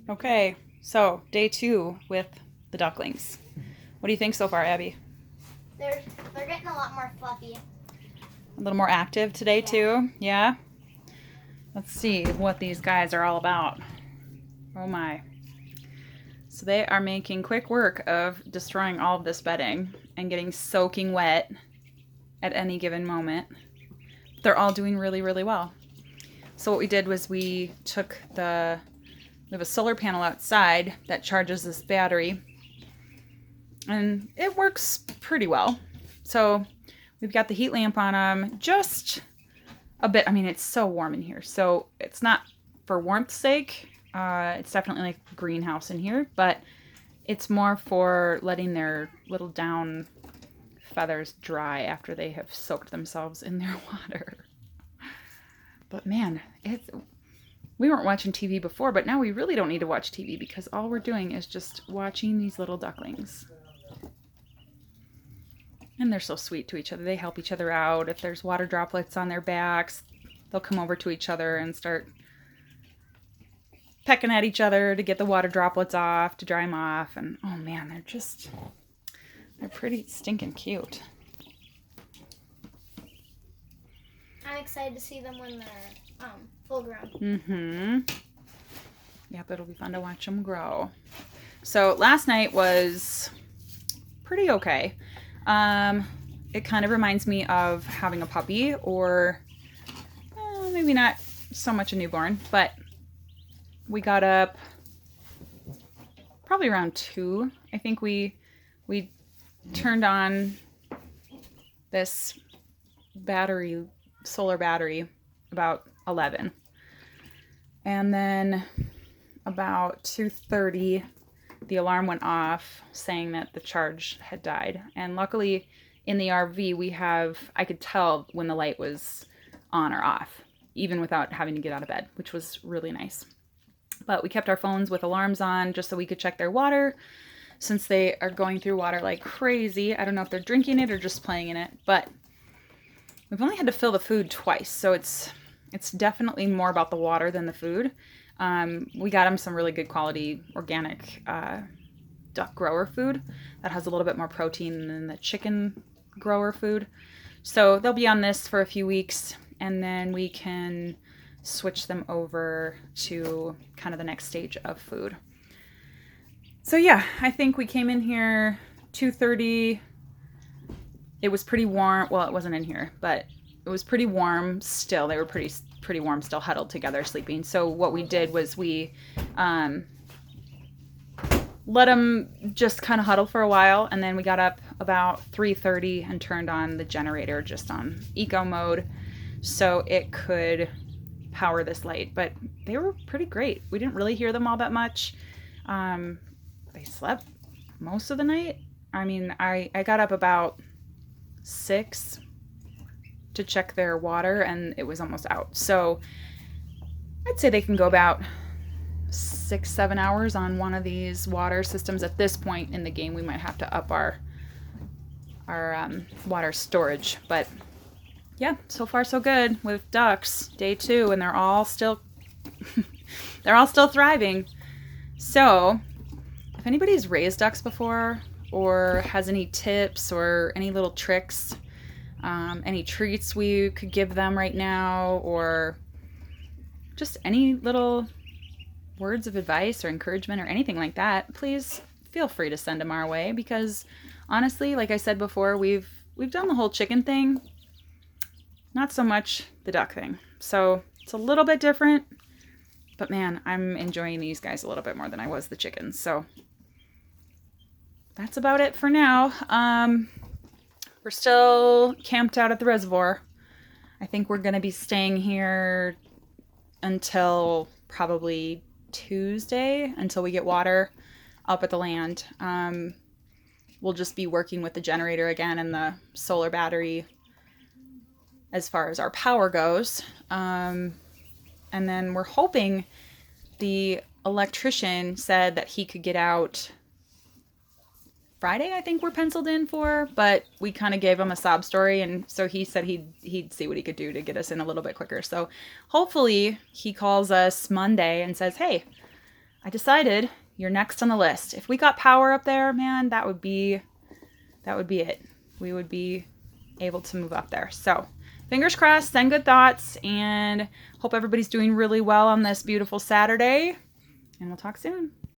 Okay, so day 2 with the ducklings. What do you think so far, Abby? They're they're getting a lot more fluffy. A little more active today, Yeah. too? Yeah? Let's see what these guys are all about. Oh my. So they are making quick work of destroying all of this bedding and getting soaking wet at any given moment. They're all doing really, really well. So what we did was we have a solar panel outside that charges this battery, and it works pretty well. So we've got the heat lamp on them just a bit. I mean, it's so warm in here, so it's not for warmth's sake. It's definitely like a greenhouse in here, but it's more for letting their little down feathers dry after they have soaked themselves in their water. But man, we weren't watching TV before, but now we really don't need to watch TV because all we're doing is just watching these little ducklings. And they're so sweet to each other. They help each other out. If there's water droplets on their backs, they'll come over to each other and start pecking at each other to get the water droplets off, to dry them off. And oh man, they're pretty stinking cute. I'm excited to see them when they're full grown. Mm-hmm. Yep, it'll be fun to watch them grow. So last night was pretty okay. It kind of reminds me of having a puppy, or maybe not so much a newborn, but we got up probably around 2. I think we turned on this solar battery about 11. And then about 2:30 the alarm went off saying that the charge had died. And luckily in the RV I could tell when the light was on or off, even without having to get out of bed, which was really nice. But we kept our phones with alarms on just so we could check their water, since they are going through water like crazy. I don't know if they're drinking it or just playing in it, but we've only had to fill the food twice, so it's definitely more about the water than the food. We got them some really good quality organic duck grower food that has a little bit more protein than the chicken grower food. So they'll be on this for a few weeks, and then we can switch them over to kind of the next stage of food. So yeah, I think we came in here 2:30. It was pretty warm. Well, it wasn't in here, but it was pretty warm still. They were pretty warm still, huddled together, sleeping. So what we did was we let them just kind of huddle for a while, and then we got up about 3:30 and turned on the generator just on eco mode so it could power this light. But they were pretty great. We didn't really hear them all that much. They slept most of the night. I mean, I got up about 6 to check their water, and it was almost out. So I'd say they can go about 6-7 hours on one of these water systems. At this point in the game, we might have to up our water storage. But yeah, so far so good with ducks. Day 2, and they're all still thriving. So if anybody's raised ducks before, or has any tips or any little tricks, any treats we could give them right now, or just any little words of advice or encouragement or anything like that, please feel free to send them our way, because honestly, like I said before, we've done the whole chicken thing, not so much the duck thing. So it's a little bit different, but man, I'm enjoying these guys a little bit more than I was the chickens. So that's about it for now. We're still camped out at the reservoir. I think we're going to be staying here until probably Tuesday, until we get water up at the land. We'll just be working with the generator again and the solar battery as far as our power goes. And then we're hoping, the electrician said that he could get out Friday, I think we're penciled in for, but we kind of gave him a sob story, and so he said he'd see what he could do to get us in a little bit quicker. So hopefully he calls us Monday and says, hey, I decided you're next on the list. If we got power up there, man, that would be it. We would be able to move up there. So fingers crossed, send good thoughts, and hope everybody's doing really well on this beautiful Saturday. And we'll talk soon.